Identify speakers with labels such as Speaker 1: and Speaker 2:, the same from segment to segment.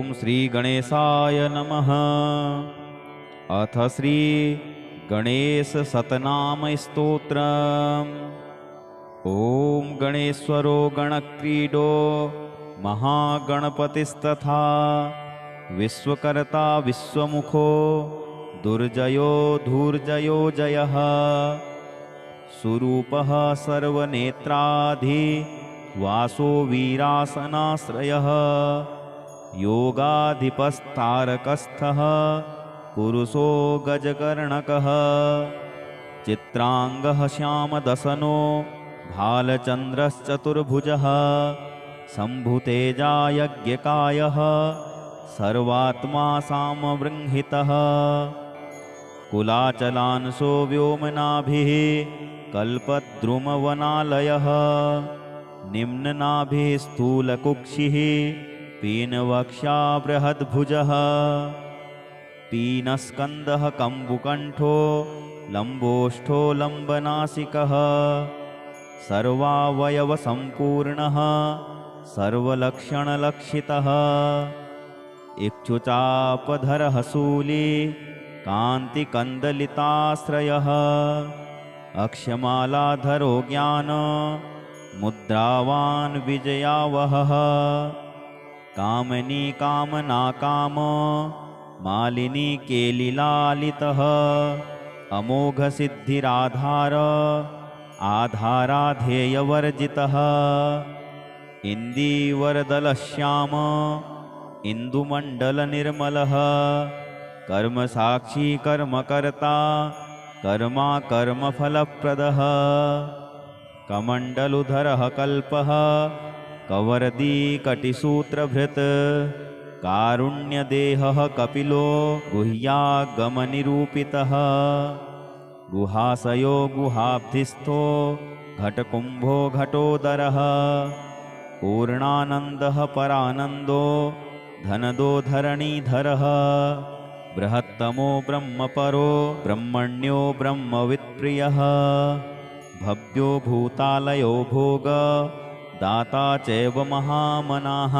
Speaker 1: ॐ श्रीगणेशाय नमः। अथ श्री गणेश सतनामस्तोत्रम्। ॐ गणेश्वरो गणक्रीडो महागणपतिस्तथा विश्वकर्ता विश्वमुखो दुर्जयो धूर्जयो जयः। स्वरूपः सर्वनेत्राधि वासो वीरासनाश्रयः। योगाधिपस्तारकस्थः पुरुषो गजकर्णकः। चित्रांगः श्यामदसनो भालचन्द्रश्चतुर्भुजः। शम्भुतेजा यज्ञकायः सर्वात्मा सामवृंहितः। कुलाचलांशो व्योमनाभिः कल्पद्रुमवनालयः। निम्ननाभिः स्थूलकुक्षिः पीनवक्षा बृहद्भुजः। पीनस्कन्दः कम्बुकण्ठो लम्बोष्ठो लम्बनासिकः। सर्वावयवसम्पूर्णः सर्वलक्षणलक्षितः। इक्षुचापधरः शूली कान्तिकन्दलिताश्रयः। अक्षमालाधरो ज्ञान मुद्रावान् विजयावहः। कामनी कामनाकाम मालिनी केलिलालितः। अमोघसिद्धिराधार आधाराध्येयवर्जितः। इन्दीवरदलश्याम इन्दुमण्डलनिर्मलः। कर्मसाक्षी कर्मकर्ता कर्मा कर्मफलप्रदः। कमण्डलुधरः कल्पः कवर्दी कटिसूत्रभृत्। कारुण्यदेहः कपिलो गुह्यागमनिरूपितः। गुहाशयो गुहाब्धिस्थो घटकुम्भो घटोदरः। पूर्णानन्दः परानन्दो धनदो धरणीधरः। बृहत्तमो ब्रह्मपरो ब्रह्मण्यो ब्रह्मवित्प्रियः। भव्यो भूतालयो भोग दाता चैव महामनाः।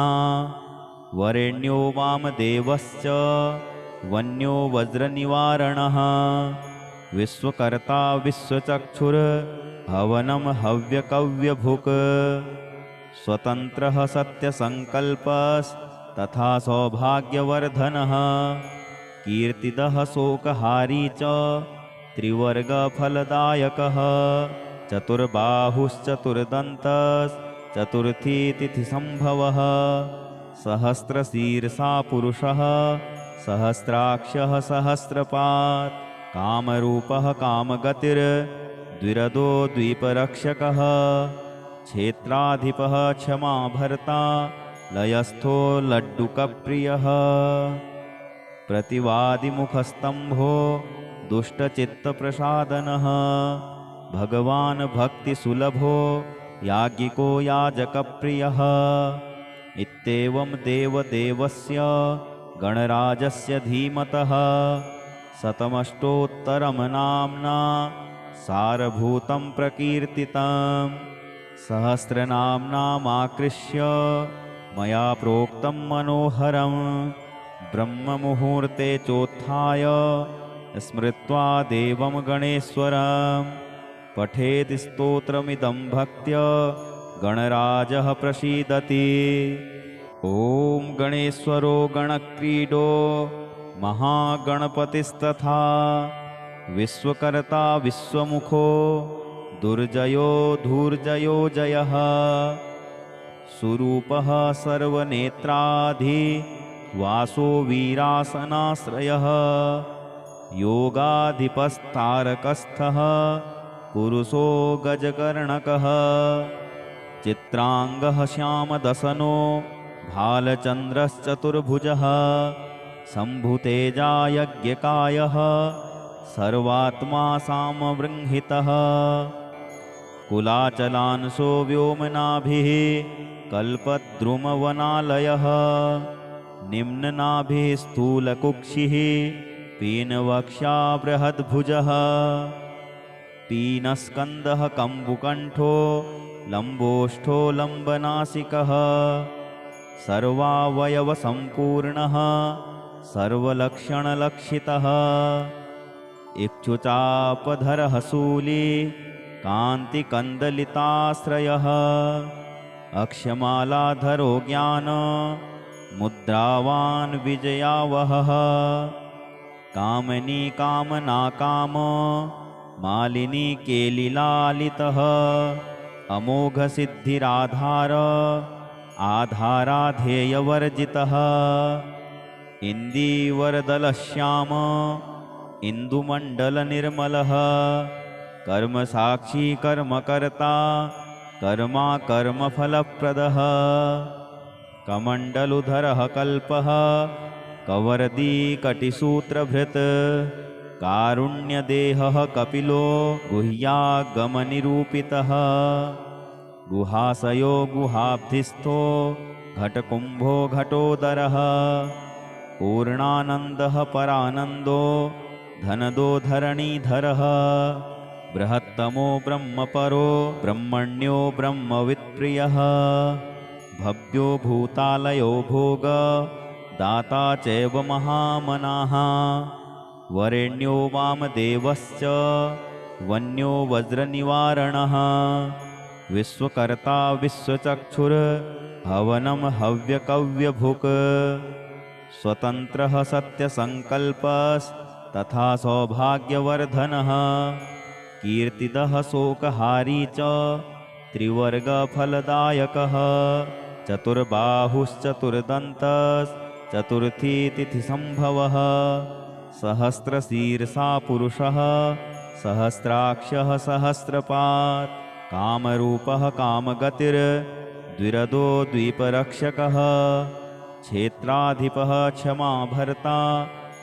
Speaker 1: वरेण्यो वामदेवश्च वन्यो वज्रनिवारणः। विश्वकर्ता विश्वचक्षुर्हवनं हव्यकव्यभुक्। स्वतन्त्रः सत्यसङ्कल्पस्तथा सौभाग्यवर्धनः। कीर्तिदः शोकहारी च त्रिवर्गफलदायकः। चतुर्बाहुश्चतुर्दन्तश्चतुर्थी तिथिसम्भवः। सहस्रशीर्षा पुरुषः सहस्राक्षः सहस्रपात्। कामरूपः कामगतिर्द्विरदो द्वीपरक्षकः। क्षेत्राधिपः क्षमाभर्ता लयस्थो लड्डुकप्रियः। प्रतिवादिमुखस्तम्भो दुष्टचित्तप्रसादनः। भगवान् भक्तिसुलभो याज्ञिको याजकप्रियः। इत्येवं देवदेवस्य गणराजस्य धीमतः शतमष्टोत्तरं नाम्ना सारभूतं प्रकीर्तितं। सहस्रनाम्नामाकृष्य मया प्रोक्तं मनोहरं। ब्रह्ममुहूर्ते चोत्थाय स्मृत्वा देवं गणेश्वरं। पठेत् स्तोत्रमिदं भक्त्या गणराजः प्रसीदति। ॐ गणेश्वरो गणक्रीडो महागणपतिस्तथा विश्वकर्ता विश्वमुखो दुर्जयो धूर्जयो जयः। स्वरूपः सर्वनेत्राधि वासो वीरासनाश्रयः। योगाधिपस्तारकस्थः पुरुषो गजकर्णकः। चित्रांगः श्यामदसनो भालचन्द्रश्चतुर्भुजः। शम्भुतेजा यज्ञकायः सर्वात्मा सामवृंहितः। कुलाचलांशो व्योमनाभिः कल्पद्रुमवनालयः। निम्ननाभिः स्थूलकुक्षिः पीनवक्षा बृहद्भुजः। पीनस्कन्दः कम्बुकण्ठो लम्बोष्ठो लम्बनासिकः। सर्वावयवसम्पूर्णः सर्वलक्षणलक्षितः इक्षुचापधरः शूली कान्तिकन्दलिताश्रयः अक्षमालाधरो ज्ञान मुद्रावान् विजयावहः कामनी कामनाकाम मालिनी केलिलालितः अमोघसिद्धिराधार आधाराधेयवर्जितः इन्दीवरदलश्याम इन्दुमण्डलनिर्मलः कर्मसाक्षी कर्मकर्ता कर्मा कर्मफलप्रदः कमण्डलुधरः कल्पः कवर्दी कटिसूत्रभृत् कारुण्यदेहः कपिलो गुह्यागमनिरूपितः गुहाशयो गुहाब्धिस्थो घटकुम्भो घटोदरः पूर्णानन्दः परानन्दो धनदो धरणीधरः बृहत्तमो ब्रह्मपरो ब्रह्मण्यो ब्रह्मवित्प्रियः भव्यो भूतालयो भोग दाता चैव महामनाः वरेण्यो वामदेवश्च वन्यो वज्रनिवारणः विश्वकर्ता विश्वचक्षुर्हवनं हव्यकव्यभुक् स्वतन्त्रः सत्यसङ्कल्पस्तथा सौभाग्यवर्धनः कीर्तिदः शोकहारी च त्रिवर्गफलदायकः चतुर्बाहुश्चतुर्दन्तश्चतुर्थी तिथिसम्भवः सहस्रशीर्षा पुरुषः सहस्राक्षः सहस्रपात् कामरूपः कामगतिर्द्विरदो द्वीपरक्षकः क्षेत्राधिपः क्षमाभर्ता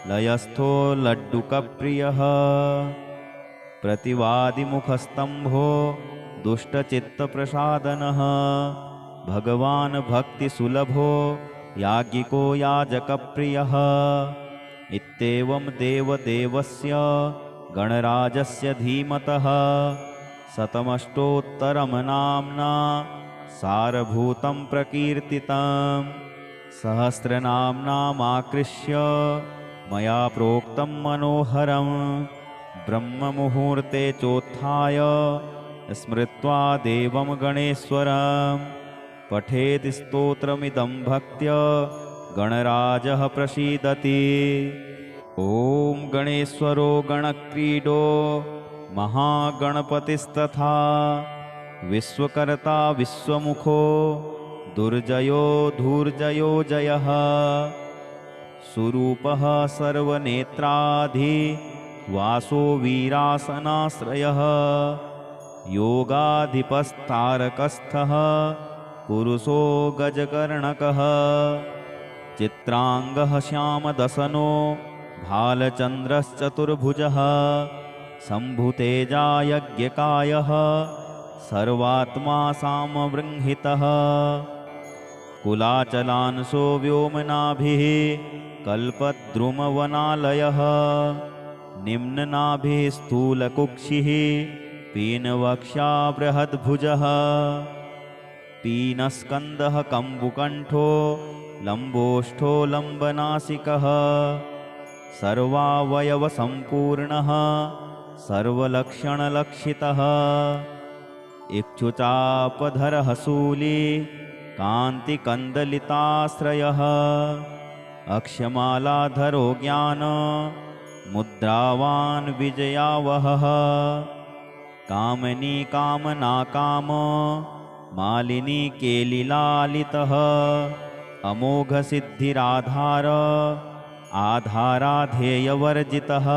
Speaker 1: लयस्थो लड्डुकप्रियः प्रतिवादिमुखस्तम्भो दुष्टचित्तप्रसादनः भगवान् भक्तिसुलभो याज्ञिको याजकप्रियः इत्येवं देवदेवस्य गणराजस्य धीमतः शतमष्टोत्तरं नाम्ना सारभूतं प्रकीर्तितं सहस्रनाम्नामाकृष्य मया प्रोक्तं मनोहरं ब्रह्ममुहूर्ते चोत्थाय स्मृत्वा देवं गणेश्वरं पठेत् स्तोत्रमिदं भक्त्या गणराजः प्रसीदति। ॐ गणेश्वरो गणक्रीडो महागणपतिस्तथा विश्वकर्ता विश्वमुखो दुर्जयो धूर्जयो जयः सुरूपः सर्वनेत्राधि वासो वीरासनाश्रयः योगाधिपस्तारकस्थः पुरुषो गजकर्णकः चित्रांगः श्यामदसनो भालचन्द्रश्चतुर्भुजः शम्भुतेजा यज्ञकायः सर्वात्मा सामवृंहितः कुलाचलांशो व्योमनाभिः कल्पद्रुमवनालयः निम्ननाभिः स्थूलकुक्षिः पीनवक्षा बृहद्भुजः पीनस्कन्दः कम्बुकण्ठो लम्बोष्ठो लम्बनासिकः सर्वावयवसम्पूर्णः सर्वलक्षणलक्षितः इक्षुचापधरः शूली कान्तिकन्दलिताश्रयः अक्षमालाधरो ज्ञान मुद्रावान् विजयावहः कामनी कामनाकाम मालिनी केलिलालितः अमोघसिद्धिराधार आधाराधेयवर्जितः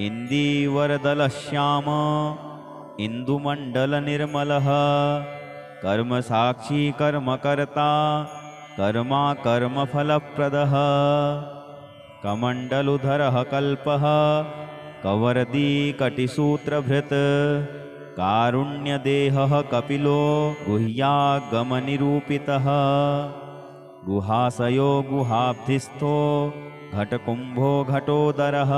Speaker 1: इन्दीवरदलश्याम इन्दुमण्डलनिर्मलः कर्मसाक्षी कर्मकर्ता कर्मा कर्मफलप्रदः कमण्डलुधरः कल्पः कवर्दी कटिसूत्रभृत् कारुण्यदेहः कपिलो गुह्यागमनिरूपितः गुहाशयो गुहाब्धिस्थो घटकुम्भो घटोदरः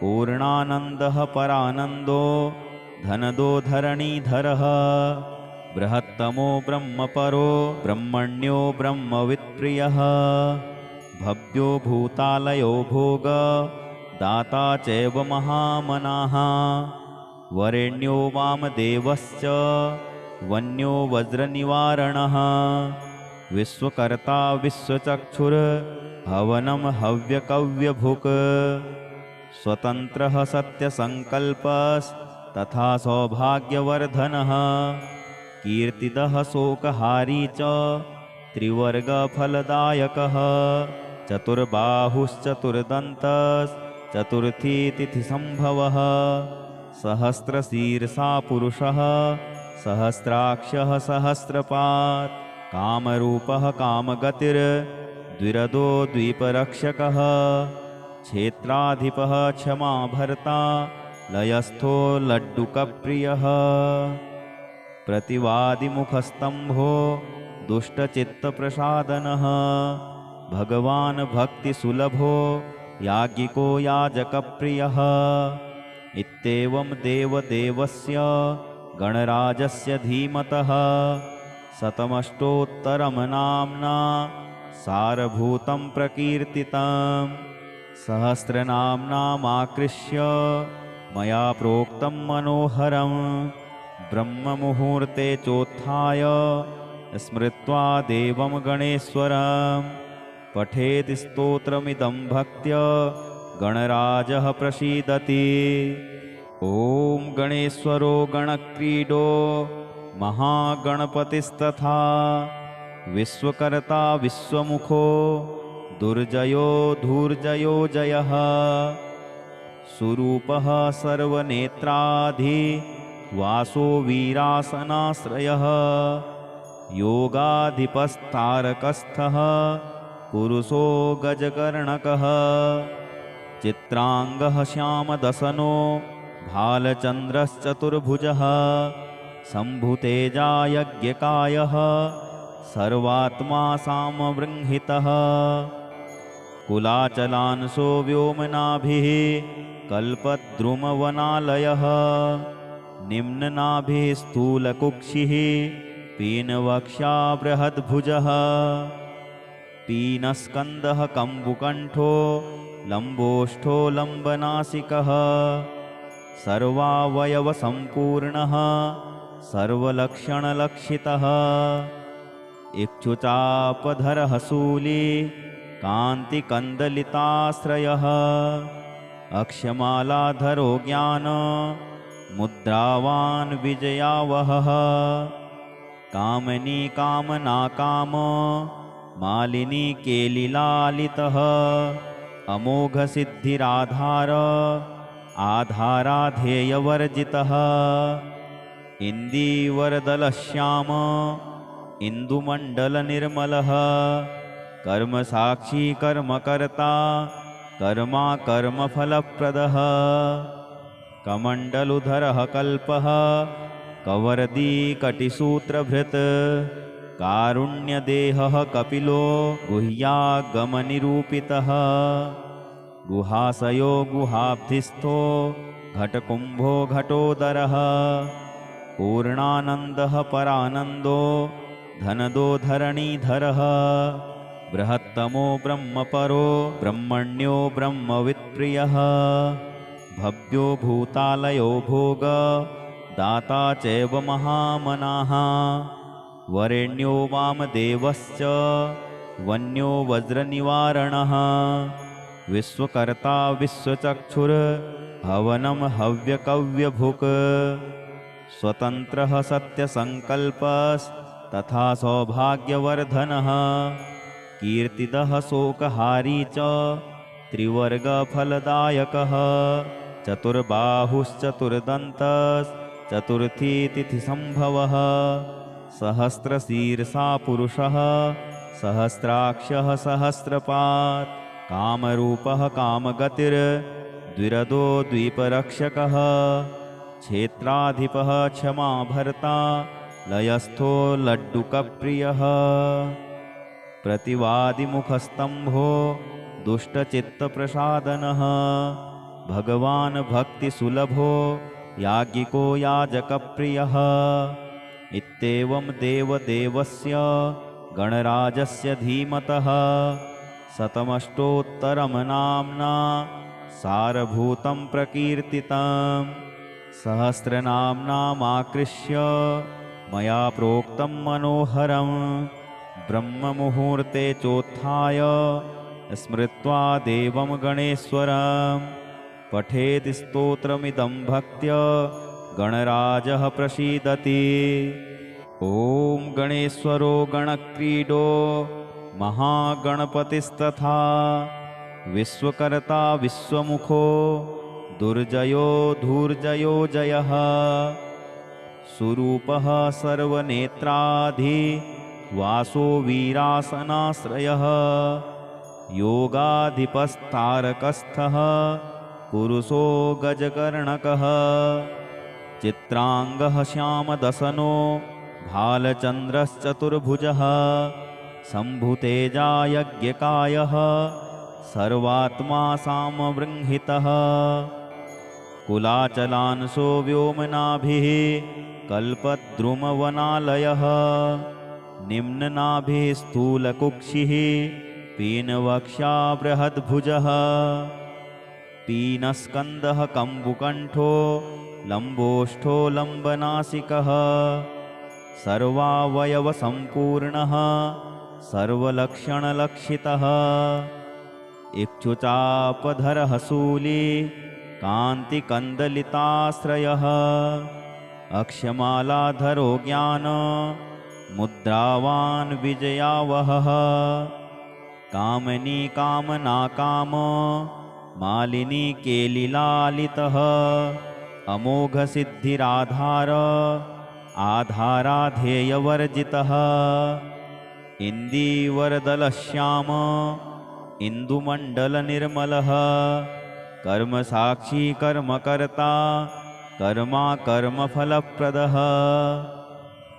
Speaker 1: पूर्णानन्दः परानन्दो धनदो धरणीधरः बृहत्तमो ब्रह्मपरो ब्रह्मण्यो ब्रह्मवित्प्रियः भव्यो भूतालयो भोग दाता चैव महामनाः वरेण्यो वामदेवश्च वन्यो वज्रनिवारणः विश्वकर्ता विश्वचक्षुर्हवनं हव्यकव्यभुक् स्वतन्त्रः सत्यसङ्कल्पस्तथा सौभाग्यवर्धनः कीर्तिदः शोकहारी च त्रिवर्गफलदायकः चतुर्बाहुश्चतुर्दन्तश्चतुर्थी तिथिसम्भवः सहस्रशीर्षा पुरुषः सहस्राक्षः सहस्रपात् कामरूपः कामगतिर्द्विरदो द्वीपरक्षकः क्षेत्राधिपः क्षमा भर्ता लयस्थो लड्डुकप्रियः प्रतिवादिमुखस्तम्भो दुष्टचित्तप्रसादनः भगवान् भक्तिसुलभो याज्ञिको याजकप्रियः इत्येवं देवदेवस्य गणराजस्य धीमतः शतमष्टोत्तरं नाम्ना सारभूतं प्रकीर्तितं सहस्रनाम्नामाकृष्य मया प्रोक्तं मनोहरं ब्रह्ममुहूर्ते चोत्थाय स्मृत्वा देवं गणेश्वरं पठेत् स्तोत्रमिदं भक्त्या गणराजः प्रसीदति। ॐ गणेश्वरो गणक्रीडो महागणपतिस्तथा विश्वकर्ता विश्वमुखो दुर्जयो धूर्जयो जयः सुरूपः सर्वनेत्राधि वासो वीरासनाश्रयः योगाधिपस्तारकस्थः पुरुषो गजकर्णकः चित्रांगः श्यामदसनो भालचन्द्रश्चतुर्भुजः शम्भुतेजा यज्ञकायः सर्वात्मा सामवृंहितः कुलाचलांशो व्योमनाभिः कल्पद्रुमवनालयः निम्ननाभिः स्थूलकुक्षिः पीनवक्षा बृहद्भुजः पीनस्कन्दः कम्बुकण्ठो लम्बोष्ठो लम्बनासिकः सर्वावयवसम्पूर्णः सर्वलक्षणलक्षितः इक्षुचापधरः शूली कान्तिकन्दलिताश्रयः अक्षमालाधरो ज्ञान मुद्रावान् विजयावहः कामनी कामनाकाम मालिनी केलिलालितः अमोघसिद्धिराधार आधाराध्येयवर्जितः इन्दीवरदलश्याम इन्दुमण्डलनिर्मलः कर्मसाक्षी कर्मकर्ता कर्मा कर्मफलप्रदः कमण्डलुधरः कल्पः कवर्दी कटिसूत्रभृत् कारुण्यदेहः कपिलो गुह्यागमनिरूपितः गुहाशयो गुहाब्धिस्थो घटकुम्भो घटोदरः पूर्णानन्दः परानन्दो धनदो धरणीधरः बृहत्तमो ब्रह्मपरो ब्रह्मण्यो ब्रह्मवित्प्रियः भव्यो भूतालयो भोग दाता चैव महामनाः वरेण्यो वामदेवश्च वन्यो वज्रनिवारणः विश्वकर्ता विश्वचक्षुर्हवनं हव्यकव्यभुक् स्वतन्त्रः सत्यसङ्कल्पस्तथा सौभाग्यवर्धनः कीर्तिदः शोकहारी च त्रिवर्गफलदायकः चतुर्बाहुश्चतुर्दन्तश्चतुर्थी तिथिसम्भवः सहस्रशीर्षा पुरुषः सहस्राक्षः सहस्रपात् कामरूपः कामगतिर्द्विरदो द्वीपरक्षकः क्षेत्राधिपः क्षमा भर्ता लयस्थो लड्डुकप्रियः प्रतिवादिमुखस्तम्भो दुष्टचित्तप्रसादनः भगवान् भक्तिसुलभो याज्ञिको याजकप्रियः इत्येवं देवदेवस्य गणराजस्य धीमतः शतमष्टोत्तरं नाम्ना सारभूतं प्रकीर्तितं सहस्रनाम्नामाकृष्य मया प्रोक्तं मनोहरं ब्रह्ममुहूर्ते चोत्थाय स्मृत्वा देवं गणेश्वरं पठेत् स्तोत्रमिदं भक्त्या गणराजः प्रसीदति। ॐ गणेश्वरो गणक्रीडो महागणपतिस्तथा विश्वकर्ता विश्वमुखो दुर्जयो धूर्जयो जयः सुरूपः सर्वनेत्राधि वासो वीरासनाश्रयः योगाधिपस्तारकस्थः पुरुषो गजकर्णकः चित्रांगः श्यामदसनो भालचन्द्रश्चतुर्भुजः शम्भुतेजा यज्ञकायः सर्वात्मा सामवृंहितः कुलाचलांशो व्योमनाभिः कल्पद्रुमवनालयः निम्ननाभिः स्थूलकुक्षिः पीनवक्षा बृहद्भुजः पीनस्कन्दः कम्बुकण्ठो लम्बोष्ठो लम्बनासिकः सर्वावयवसम्पूर्णः सर्वलक्षणलक्षितः इक्षुचापधरः शूली कान्तिकन्दलिताश्रयः अक्षमालाधरो ज्ञान मुद्रावान् विजयावहः कामनी कामनाकाम मालिनी केलिलालितः अमोघसिद्धिराधार आधाराध्येयवर्जितः इन्दीवरदलश्याम इन्दुमण्डलनिर्मलः कर्मसाक्षी कर्मकर्ता कर्मा कर्मफलप्रदः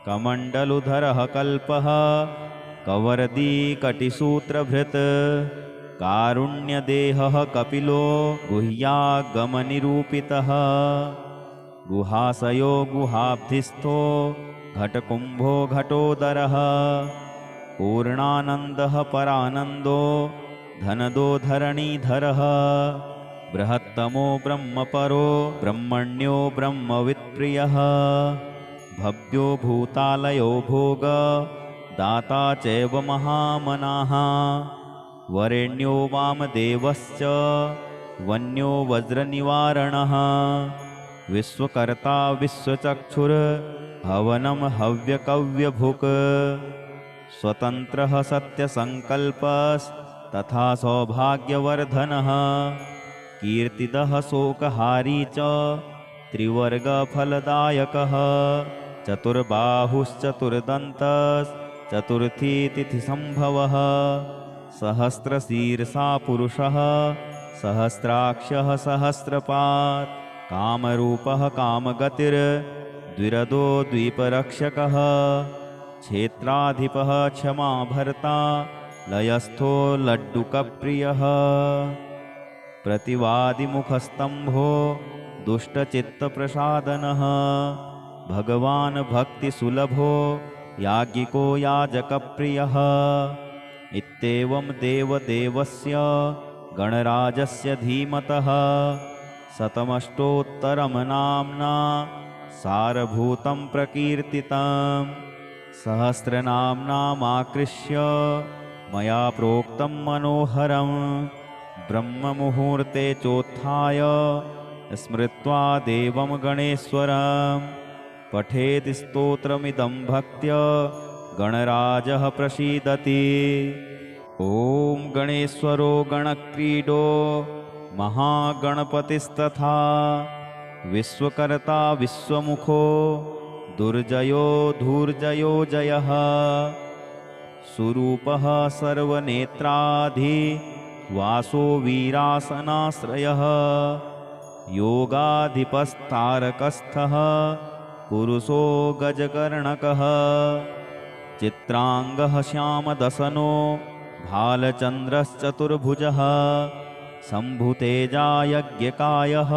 Speaker 1: कमण्डलुधरः कल्पः कवर्दी कटिसूत्रभृत् कारुण्यदेहः कपिलो गुह्यागमनिरूपितः गुहाशयो गुहाब्धिस्थो घटकुम्भो घटोदरः पूर्णानन्दः परानन्दो धनदो धरणीधरः बृहत्तमो ब्रह्मपरो ब्रह्मण्यो ब्रह्मवित्प्रियः भव्यो भूतालयो भोग दाता चैव महामनाः वरेण्यो वामदेवश्च वन्यो वज्रनिवारणः विश्वकर्ता विश्वचक्षुर्हवनं हव्यकव्यभुक् स्वतन्त्रः सत्यसङ्कल्पस्तथा सौभाग्यवर्धनः कीर्तिदः शोकहारी च त्रिवर्गफलदायकः चतुर्बाहुश्चतुर्दन्तश्चतुर्थी तिथिसम्भवः सहस्रशीर्षा पुरुषः सहस्राक्षः सहस्रपात् कामरूपः कामगतिर्द्विरदो द्वीपरक्षकः क्षेत्राधिपः क्षमाभर्ता लयस्थो लड्डुकप्रियः प्रतिवादिमुखस्तम्भो दुष्टचित्तप्रसादनः भगवान् भक्तिसुलभो याज्ञिको याजकप्रियः इत्येवं देवदेवस्य गणराजस्य धीमतः शतमष्टोत्तरं नाम्ना सारभूतं प्रकीर्तितं सहस्रनाम्नामाकृष्य मया प्रोक्तं मनोहरं ब्रह्ममुहूर्ते चोत्थाय स्मृत्वा देवं गणेश्वरं पठेत् स्तोत्रमिदं भक्त्या गणराजः प्रसीदति। ॐ गणेश्वरो गणक्रीडो महागणपतिस्तथा विश्वकर्ता विश्वमुखो दुर्जयो धूर्जयो जयः सुरूपः सर्वनेत्राधि वासो वीरासनाश्रयः योगाधिपस्तारकस्थः पुरुषो गजकर्णकः चित्रांगः श्यामदसनो भालचन्द्रश्चतुर्भुजः शम्भुतेजा यज्ञकायः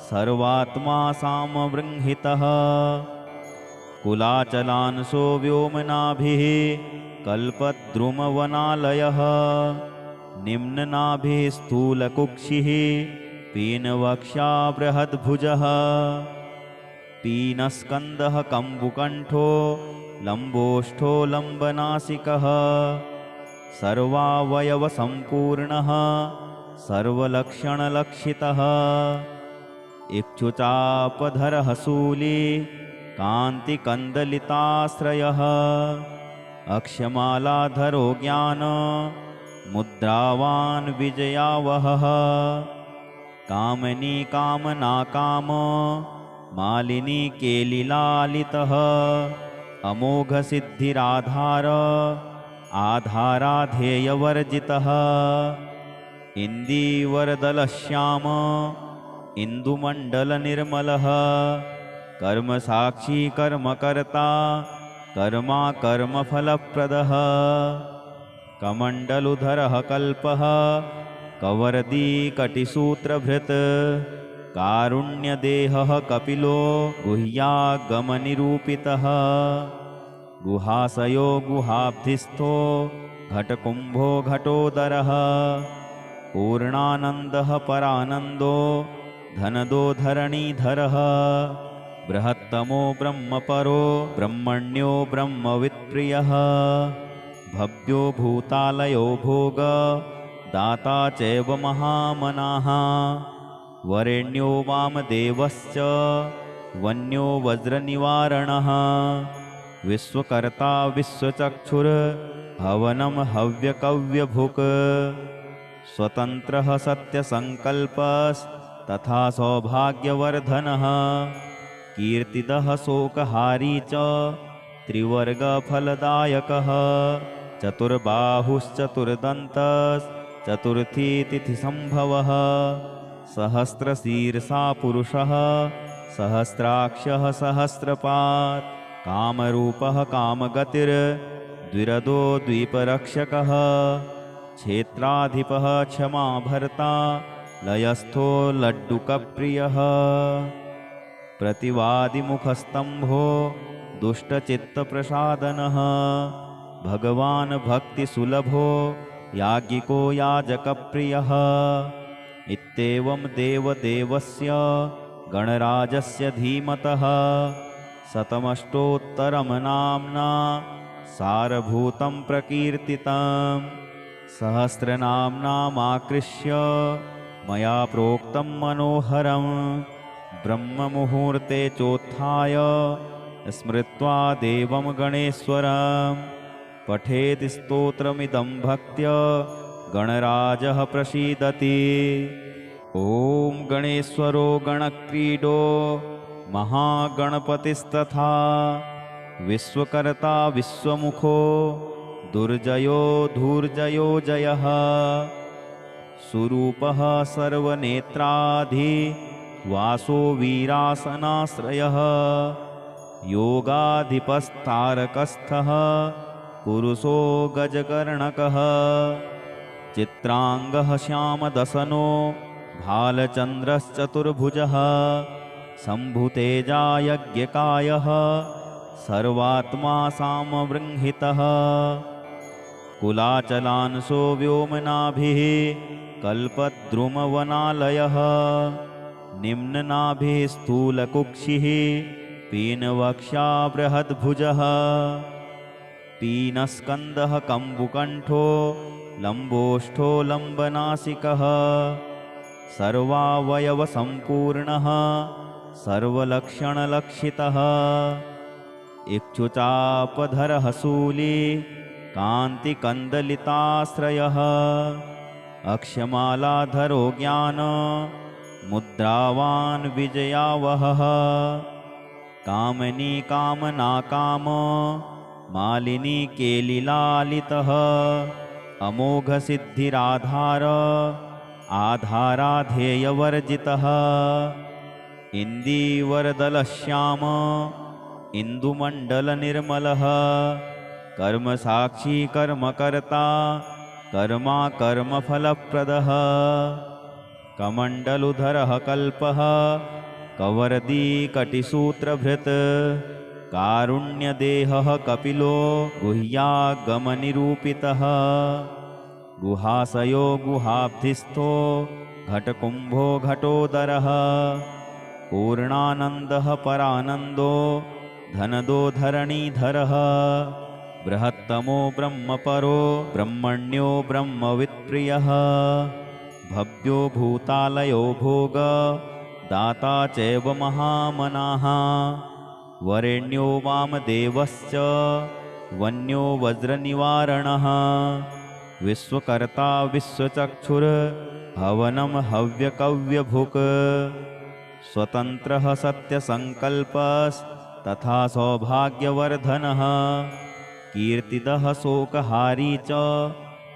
Speaker 1: सर्वात्मा सामवृंहितः कुलाचलांशो व्योमनाभिः कल्पद्रुमवनालयः निम्ननाभिः स्थूलकुक्षिः पीनवक्षा बृहद्भुजः पीनस्कन्दः कम्बुकण्ठो लम्बोष्ठो लम्बनासिकः सर्वावयवसम्पूर्णः सर्वलक्षणलक्षितः इक्षुचापधरः शूली कान्तिकन्दलिताश्रयः अक्षमालाधरो ज्ञान मुद्रावान् विजयावहः कामनी कामनाकाम मालिनी केलिलालितः अमोघसिद्धिराधार आधाराधेयवर्जितः इन्दीवरदलश्याम इन्दुमण्डलनिर्मलः कर्मसाक्षी कर्मकर्ता कर्मा कर्मफलप्रदः कमण्डलुधरः कल्पः कवर्दी कटिसूत्रभृत् कारुण्यदेहः कपिलो गुह्यागमनिरूपितः गुहाशयो गुहाब्धिस्थो घटकुम्भो घटोदरः पूर्णानन्दः परानन्दो धनदो धरणीधरः बृहत्तमो ब्रह्मपरो ब्रह्मण्यो ब्रह्मवित्प्रियः भव्यो भूतालयो भोग दाता चैव महामनाः वरेण्यो वामदेवश्च वन्यो वज्रनिवारणः विश्वकर्ता विश्वचक्षुर्हवनं हव्यकव्यभुक् स्वतन्त्रः सत्यसङ्कल्पस्तथा सौभाग्यवर्धनः कीर्तितः शोकहारी च त्रिवर्गफलदायकः चतुर्बाहुश्चतुर्दन्तश्चतुर्थी तिथिसम्भवः सहस्रशीर्षा पुरुषः सहस्राक्षः सहस्रपात् कामरूपः कामगतिर्द्विरदो द्वीपरक्षकः क्षेत्राधिपः क्षमाभर्ता लयस्थो लड्डुकप्रियः प्रतिवादिमुखस्तम्भो दुष्टचित्तप्रसादनः भगवान् भक्तिसुलभो याज्ञिको याजकप्रियः इत्येवं देवदेवस्य गणराजस्य धीमतः शतमष्टोत्तरं नाम्ना सारभूतं प्रकीर्तितं सहस्रनाम्नामाकृष्य मया प्रोक्तं मनोहरं ब्रह्ममुहूर्ते चोत्थाय स्मृत्वा देवं गणेश्वरं पठेत् स्तोत्रमिदं भक्त्या गणराजः प्रसीदति। ॐ गणेश्वरो गणक्रीडो महागणपतिस्तथा विश्वकर्ता विश्वमुखो दुर्जयो धूर्जयो जयः सुरूपः सर्वनेत्राधि वासो वीरासनाश्रयः योगाधिपस्तारकस्थः पुरुषो गजकर्णकः चित्रांगः श्यामदसनो भालचन्द्रश्चतुर्भुजः शम्भुतेजा यज्ञकायः सर्वात्मा सामबृंहितः कुलाचलांशो व्योमनाभिः कल्पद्रुमवनालयः निम्ननाभिः स्थूलकुक्षिः पीनवक्षा बृहद्भुजः पीनस्कन्दः कम्बुकण्ठो लम्बोष्ठो लम्बनासिकः सर्वावयवसम्पूर्णः सर्वलक्षणलक्षितः इक्षुचापधरः शूली कान्तिकन्दलिताश्रयः अक्षमालाधरो ज्ञान मुद्रावान् विजयावहः कामनी कामनाकाम मालिनी केलिलालितः अमोघसिद्धिराधार आधाराधेयवर्जितः इन्दीवरदलश्याम इन्दुमण्डलनिर्मलः कर्मसाक्षी कर्मकर्ता कर्मा कर्मफलप्रदः कमण्डलुधरः कल्पः कवर्दी कटिसूत्रभृत् कारुण्यदेहः कपिलो गुह्यागमनिरूपितः गुहाशयो गुहाब्धिस्थो घटकुम्भो घटोदरः पूर्णानन्दः परानन्दो धनदो धरणीधरः बृहत्तमो ब्रह्मपरो ब्रह्मण्यो ब्रह्मवित्प्रियः भव्यो भूतालयो भोग दाता चैव महामनाः वरेण्यो वामदेवश्च वन्यो वज्रनिवारणः विश्वकर्ता विश्वचक्षुर्हवनं हव्यकव्यभुक् स्वतन्त्रः सत्यसङ्कल्पस्तथा सौभाग्यवर्धनः कीर्तिदः शोकहारी च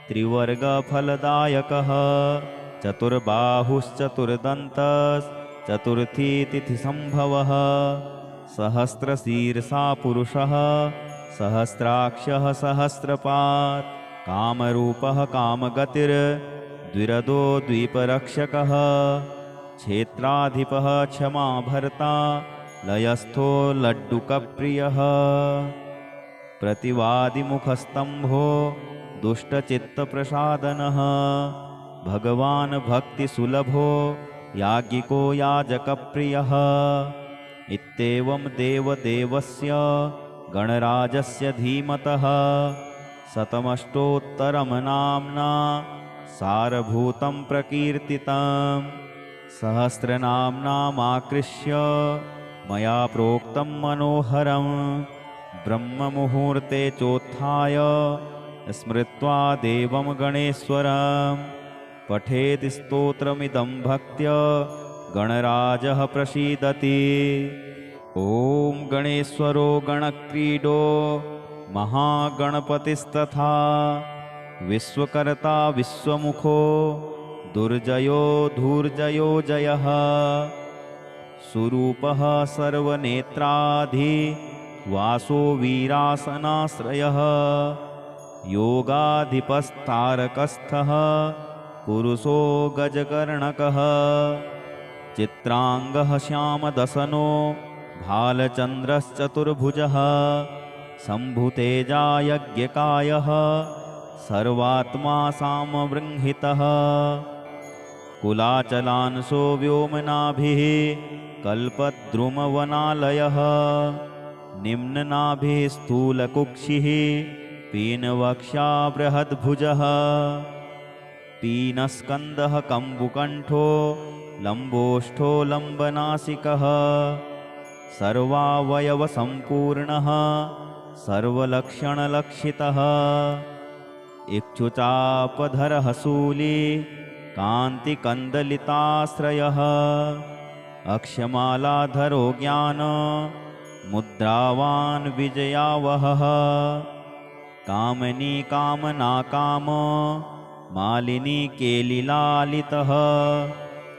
Speaker 1: त्रिवर्गफलदायकः चतुर्बाहुश्चतुर्दन्तश्चतुर्थी तिथिसम्भवः सहस्रशीर्षा पुरुषः सहस्राक्षः सहस्रपात् कामरूपः कामगतिर्द्विरदो द्वीपरक्षकः क्षेत्राधिपः क्षमा भर्ता लयस्थो लड्डुकप्रियः प्रतिवादिमुखस्तम्भो दुष्टचित्तप्रसादनः भगवान् भक्तिसुलभो याज्ञिको याजकप्रियः इत्येवं देवदेवस्य गणराजस्य धीमतः शतमष्टोत्तरं नाम्ना सारभूतं प्रकीर्तितं सहस्रनाम्नामाकृष्य मया प्रोक्तं मनोहरं ब्रह्ममुहूर्ते चोत्थाय स्मृत्वा देवं गणेश्वरं पठेत् स्तोत्रमिदं भक्त्या गणराजः प्रसीदति। ॐ गणेश्वरो गणक्रीडो महागणपतिस्तथा विश्वकर्ता विश्वमुखो दुर्जयो धूर्जयो जयः सुरूपः सर्वनेत्राधि वासो वीरासनाश्रयः योगाधिपस्तारकस्थः पुरुषो गजकर्णकः चित्रांगः श्यामदसनो भालचन्द्रश्चतुर्भुजः शम्भुतेजा यज्ञकायः सर्वात्मा सामबृंहितः कुलाचलांशो व्योमनाभिः कल्पद्रुमवनालयः निम्ननाभिः स्थूलकुक्षिः पीनवक्षा बृहद्भुजः पीनस्कन्दः कम्बुकण्ठो लम्बोष्ठो लम्बनासिकः सर्वावयवसम्पूर्णः सर्वलक्षणलक्षितः इक्षुचापधरः शूली कान्तिकन्दलिताश्रयः अक्षमालाधरो ज्ञान मुद्रावान् विजयावहः कामनी कामनाकाम मालिनी केलिलालितः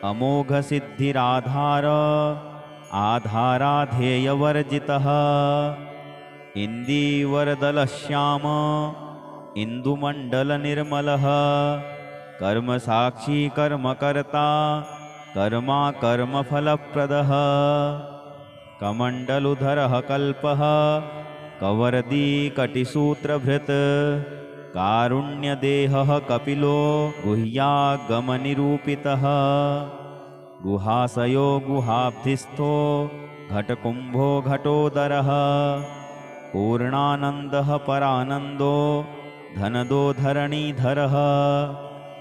Speaker 1: अमोघसिद्धिराधार आधाराधेयवर्जितः इन्दीवरदलश्याम इन्दुमण्डलनिर्मलः कर्मसाक्षी कर्मकर्ता कर्मा कर्मफलप्रदः कमण्डलुधरः कल्पः कवर्दी कटिसूत्रभृत् कारुण्यदेहः कपिलो गुह्यागमनिरूपितः गुहाशयो गुहाब्धिस्थो घटकुम्भो घटोदरः पूर्णानन्दः परानन्दो धनदो धरणीधरः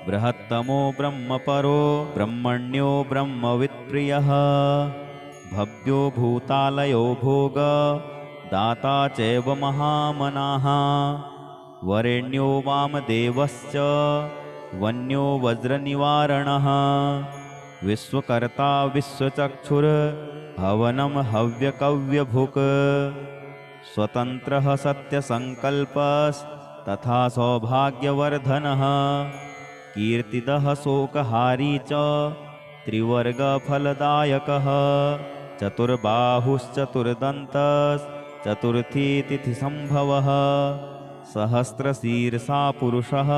Speaker 1: बृहत्तमो ब्रह्मपरो ब्रह्मण्यो ब्रह्मवित्प्रियः भव्यो भूतालयो भोग दाता चैव महामनाः वरेण्यो वामदेवश्च वन्यो वज्रनिवारणः विश्वकर्ता विश्वचक्षुर्हवनं हव्यकव्यभुक् स्वतन्त्रः सत्यसङ्कल्पस्तथा सौभाग्यवर्धनः कीर्तिदः शोकहारी च त्रिवर्गफलदायकः चतुर्बाहुश्चतुर्दन्तश्चतुर्थी तिथिसम्भवः सहस्रशीर्षा पुरुषः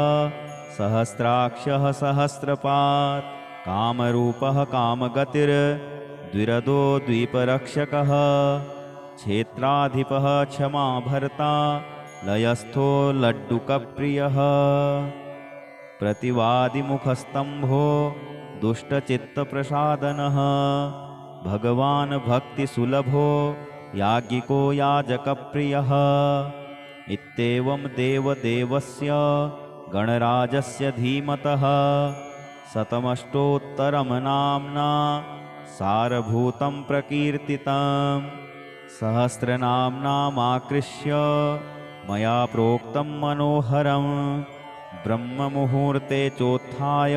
Speaker 1: सहस्राक्षः सहस्रपात् कामरूपः कामगतिर्द्विरदो द्वीपरक्षकः क्षेत्राधिपः क्षमा भर्ता लयस्थो लड्डुकप्रियः प्रतिवादिमुखस्तंभो दुष्टचित्तप्रसादनः भगवान् भक्तिसुलभो याज्ञिको याजकप्रियः इत्येवं देवदेवस्य गणराजस्य धीमतः शतमष्टोत्तरं नाम्ना सारभूतं प्रकीर्तितं सहस्रनाम्नामाकृष्य मया प्रोक्तं मनोहरं ब्रह्ममुहूर्ते चोत्थाय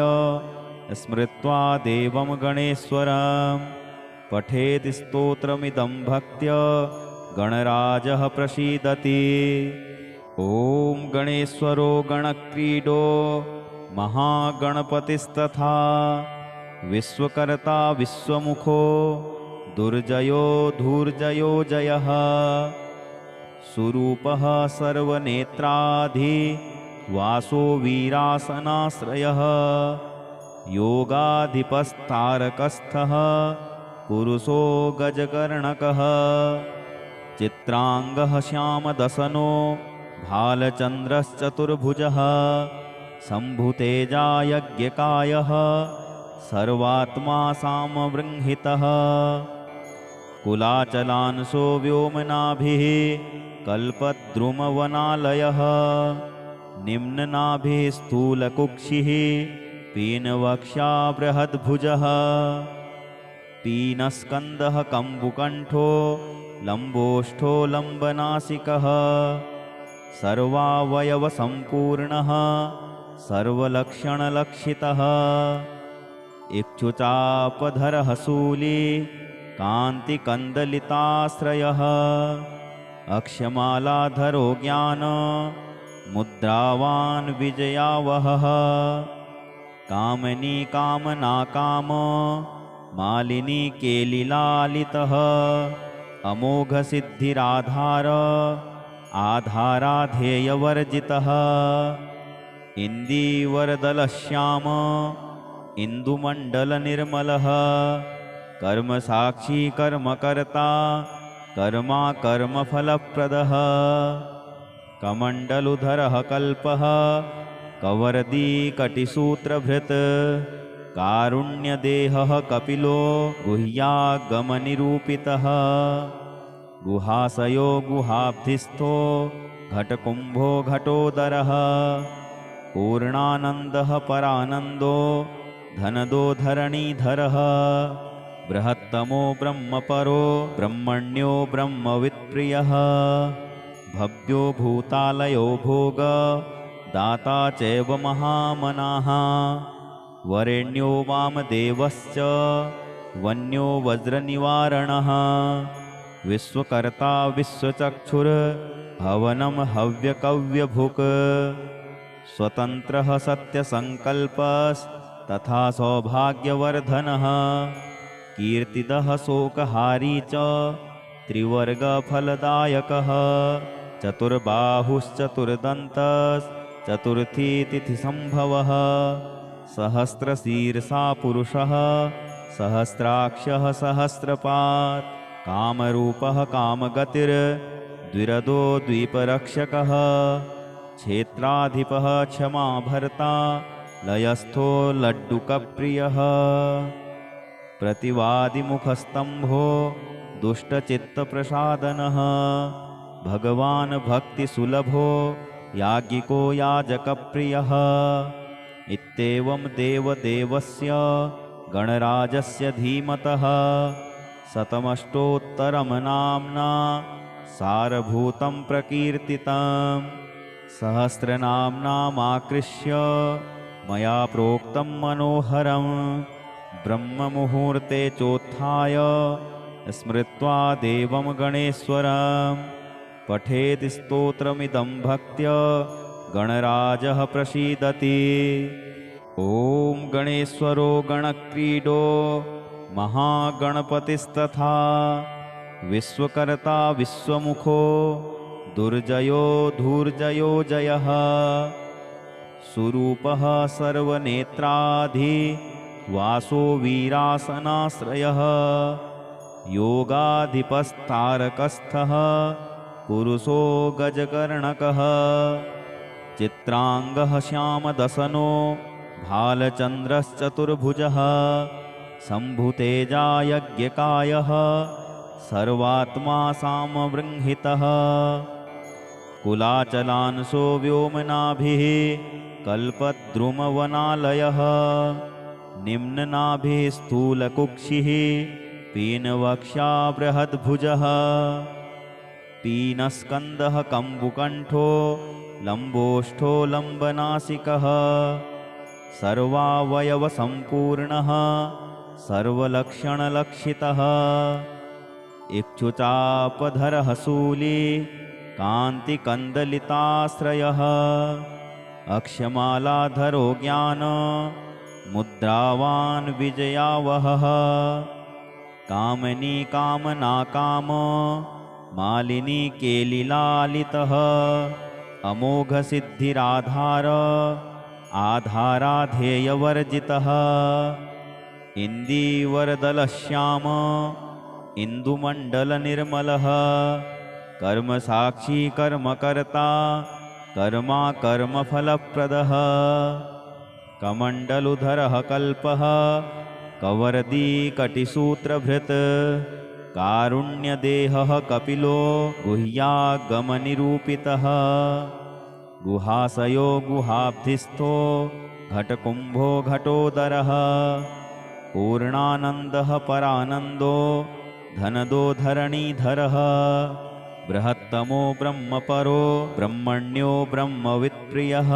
Speaker 1: स्मृत्वा देवं गणेश्वरं पठेत् स्तोत्रमिदं भक्त्या गणराजः प्रसीदति। ॐ गणेश्वरो गणक्रीडो महागणपतिस्तथा विश्वकर्ता विश्वमुखो दुर्जयो धूर्जयो जयः सुरूपः सर्वनेत्राधि वासो वीरासनाश्रयः योगाधिपस्तारकस्थः पुरुषो गजकर्णकः चित्रांगः श्यामदसनो भालचन्द्रश्चतुर्भुजः शम्भुतेजा यज्ञकायः सर्वात्मा सामवृंहितः कुलाचलांशो व्योमनाभिः कल्पद्रुमवनालयः निम्ननाभिः स्थूलकुक्षिः पीनवक्षा बृहद्भुजः पीनस्कन्दः कम्बुकण्ठो लम्बोष्ठो लम्बनासिकः सर्वावयवसम्पूर्णः सर्वलक्षणलक्षितः इक्षुचापधरः शूली कान्तिकन्दलिताश्रयः अक्षमालाधरो ज्ञान मुद्रावान् विजयावहः कामनी कामनाकाम मालिनी केलिलालितः अमोघसिद्धिराधार आधाराध्येयवर्जितः इन्दीवरदलश्याम इन्दुमण्डलनिर्मलः कर्मसाक्षी कर्मकर्ता कर्मा कर्मफलप्रदः कमण्डलुधरः कल्पः कवर्दी कटिसूत्रभृत् कारुण्यदेहः कपिलो गुह्यागमनिरूपितः गुहाशयो गुहाब्धिस्थो घटकुम्भो घटोदरः पूर्णानन्दः परानन्दो धनदो धरणीधरः बृहत्तमो ब्रह्मपरो ब्रह्मण्यो ब्रह्मवित्प्रियः भव्यो भूतालयो भोग दाता चैव महामनाः वरेण्यो वामदेवश्च वन्यो वज्रनिवारणः विश्वकर्ता विश्वचक्षुर्हवनं हव्यकव्यभुक् स्वतन्त्रः सत्यसङ्कल्पस्तथा सौभाग्यवर्धनः कीर्तिदः शोकहारी च त्रिवर्गफलदायकः चतुर्बाहुश्चतुर्दन्तश्चतुर्थी तिथिसम्भवः सहस्रशीर्षा पुरुषः सहस्राक्षः सहस्रपात् कामरूपः कामगतिर्द्विरदो द्वीपरक्षकः क्षेत्राधिपः क्षमा भर्ता लयस्थो लड्डुकप्रियः प्रतिवादिमुखस्तंभो दुष्टचित्तप्रसादनः भगवान् भक्तिसुलभो याज्ञिको याजकप्रियः इत्येवं देवदेवस्य गणराजस्य धीमतः शतमष्टोत्तरं नाम्ना सारभूतं प्रकीर्तितं सहस्रनाम्नामाकृष्य मया प्रोक्तं मनोहरं ब्रह्ममुहूर्ते चोत्थाय स्मृत्वा देवं गणेश्वरं पठेत् स्तोत्रमिदं भक्त्या गणराजः प्रसीदति। ॐ गणेश्वरो गणक्रीडो महागणपतिस्तथा विश्वकर्ता विश्वमुखो दुर्जयो धूर्जयो जयः सुरूपः सर्वनेत्राधि वासो वीरासनाश्रयः योगाधिपस्तारकस्थः पुरुषो गजकर्णकः चित्रांगः श्यामदसनो भालचन्द्रश्चतुर्भुजः शम्भुतेजा यज्ञकायः सर्वात्मा सामवृंहितः कुलाचलांशो व्योमनाभिः कल्पद्रुमवनालयः निम्ननाभिः स्थूलकुक्षिः पीनवक्षा बृहद्भुजः पीनस्कन्दः कम्बुकण्ठो लम्बोष्ठो लम्बनासिकः सर्वावयवसम्पूर्णः सर्वलक्षणलक्षितः इक्षुचापधरः शूली कान्तिकन्दलिताश्रयः अक्षमालाधरो ज्ञान मुद्रावान् विजयावहः कामनी कामनाकाम मालिनी केलिलालितः अमोघसिद्धिराधार आधाराधेयवर्जितः इन्दीवरदलश्याम इन्दुमण्डलनिर्मलः कर्मसाक्षी कर्मकर्ता कर्मा कर्मफलप्रदः कमण्डलुधरः कल्पः कवर्दी कटिसूत्रभृत् कारुण्यदेहः कपिलो गुह्यागमनिरूपितः गुहाशयो गुहाब्धिस्थो घटकुम्भो घटोदरः पूर्णानन्दः परानन्दो धनदो धरणीधरः बृहत्तमो ब्रह्मपरो ब्रह्मण्यो ब्रह्मवित्प्रियः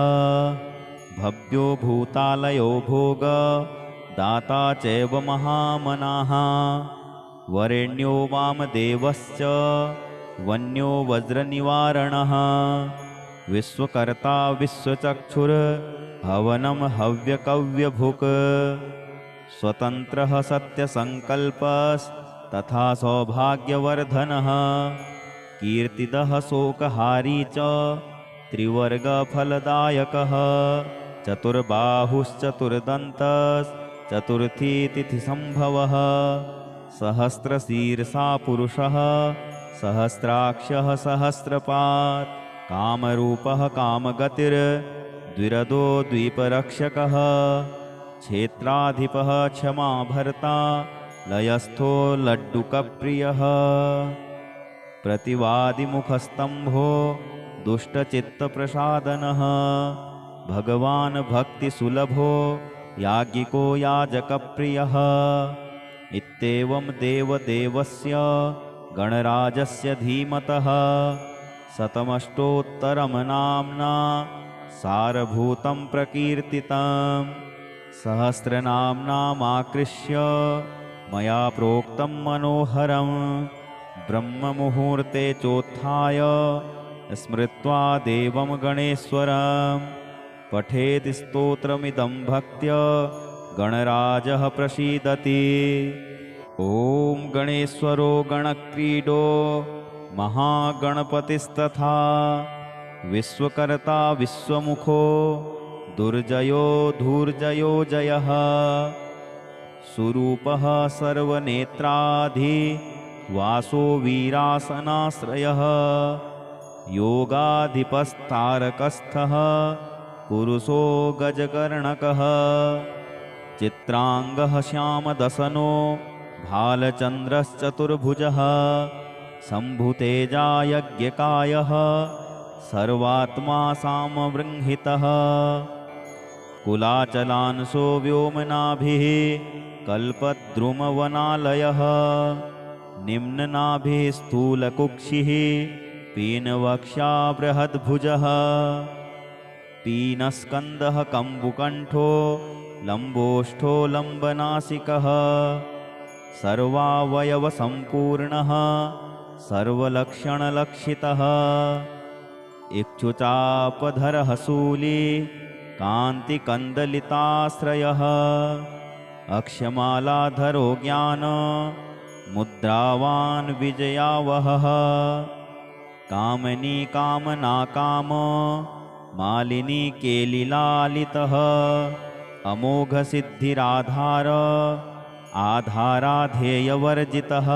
Speaker 1: भव्यो भूतालयो भोग दाता चैव महामनाः वरेण्यो वामदेवश्च वन्यो वज्रनिवारणः विश्वकर्ता विश्वचक्षुर्हवनं हव्यकव्यभुक् स्वतन्त्रः सत्यसङ्कल्पस्तथा सौभाग्यवर्धनः कीर्तिदः शोकहारी च त्रिवर्गफलदायकः चतुर्बाहुश्चतुर्दन्तश्चतुर्थी तिथिसम्भवः सहस्रशीर्षा पुरुषः सहस्राक्षः सहस्रपात् कामरूपः कामगतिर्द्विरदो द्वीपरक्षकः क्षेत्राधिपः क्षमा भर्ता लयस्थो लड्डुकप्रियः प्रतिवादिमुखस्तम्भो दुष्टचित्तप्रसादनः भगवान् भक्तिसुलभो याज्ञिको याजकप्रियः इत्येवं देवदेवस्य गणराजस्य धीमतः शतमष्टोत्तरं नाम्ना सारभूतं प्रकीर्तितं सहस्रनाम्नामाकृष्य मया प्रोक्तं मनोहरं ब्रह्ममुहूर्ते चोत्थाय स्मृत्वा देवं गणेश्वरं पठेत् स्तोत्रमिदं भक्त्या गणराजः प्रसीदति। ॐ गणेश्वरो गणक्रीडो महागणपतिस्तथा विश्वकर्ता विश्वमुखो दुर्जयो धूर्जयो जयः सुरूपः सर्वनेत्राधि वासो वीरासनाश्रयः योगाधिपस्तारकस्थः पुरुषो गजकर्णकः चित्रांगः श्यामदसनो भालचन्द्रश्चतुर्भुजः शम्भुतेजा यज्ञकायः सर्वात्मा सामवृंहितः कुलाचलांशो व्योमनाभिः कल्पद्रुमवनालयः निम्ननाभिः स्थूलकुक्षिः पीनवक्षा बृहद्भुजः पीनस्कन्दः कम्बुकण्ठो लम्बोष्ठो लम्बनासिकः सर्वावयवसम्पूर्णः सर्वलक्षणलक्षितः इक्षुचापधरः शूली कान्तिकन्दलिताश्रयः अक्षमालाधरो ज्ञान मुद्रावान् विजयावहः कामनी कामनाकाम मालिनी केलिलालितः अमोघसिद्धिराधार आधाराधेयवर्जितः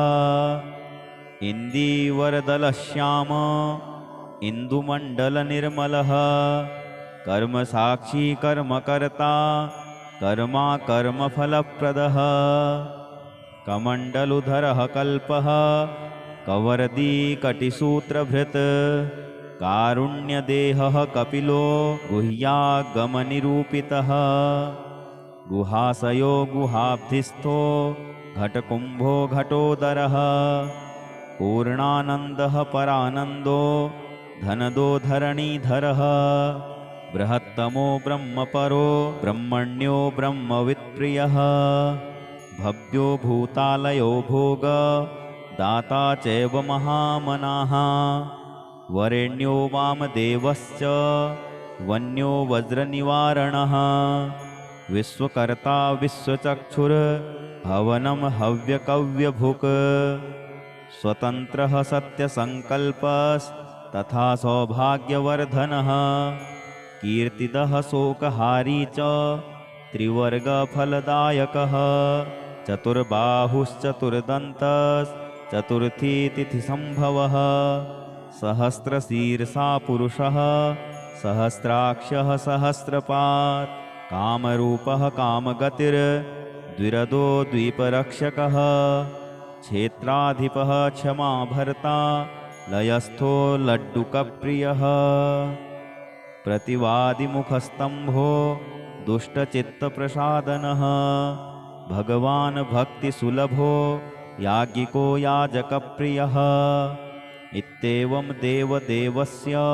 Speaker 1: इन्दीवरदलश्याम इन्दुमण्डलनिर्मलः कर्मसाक्षी कर्मकर्ता कर्मा कर्मफलप्रदः कमण्डलुधरः कल्पः कवर्दी कटिसूत्रभृत् कारुण्यदेहः कपिलो गुह्यागमनिरूपितः गुहाशयो गुहाब्धिस्थो घटकुम्भो घटोदरः पूर्णानन्दः परानन्दो धनदो धरणीधरः बृहत्तमो ब्रह्मपरो ब्रह्मण्यो ब्रह्मवित्प्रियः भव्यो भूतालयो भोग दाता चैव महामनाः वरेण्यो वामदेवश्च वन्यो वज्रनिवारणः विश्वकर्ता विश्वचक्षुर्हवनं हव्यकव्यभुक् स्वतन्त्रः सत्यसङ्कल्पस्तथा सौभाग्यवर्धनः कीर्तिदः शोकहारी च त्रिवर्गफलदायकः चतुर्बाहुश्चतुर्दन्तश्चतुर्थी तिथिसम्भवः सहस्रशीर्षा पुरुषः सहस्राक्षः सहस्रपात् कामरूपः कामगतिर्द्विरदो द्वीपरक्षकः क्षेत्राधिपः क्षमा भर्ता लयस्थो लड्डुकप्रियः प्रतिवादिमुखस्तम्भो दुष्टचित्तप्रसादनः भगवान् भक्तिसुलभो याज्ञिको याजकप्रियः इत्येवं देवदेवस्य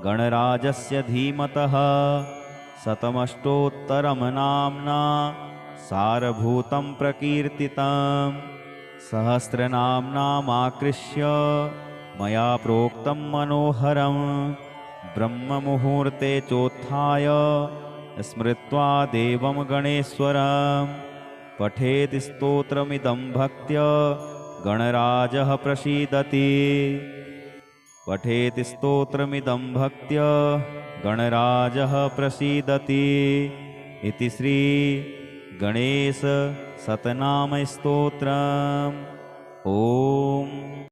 Speaker 1: गणराजस्य धीमतः शतमष्टोत्तरं नाम्ना सारभूतं प्रकीर्तितं सहस्रनाम्नामाकृष्य मया प्रोक्तं मनोहरं ब्रह्ममुहूर्ते चोत्थाय स्मृत्वा देवं गणेश्वरं पठेत् स्तोत्रमिदं भक्त्या गणराजः प्रसीदति पठेत् स्तोत्रमिदं भक्त्या गणराजः प्रसीदति इति श्री गणेश शतनाम स्तोत्रम्। ओम।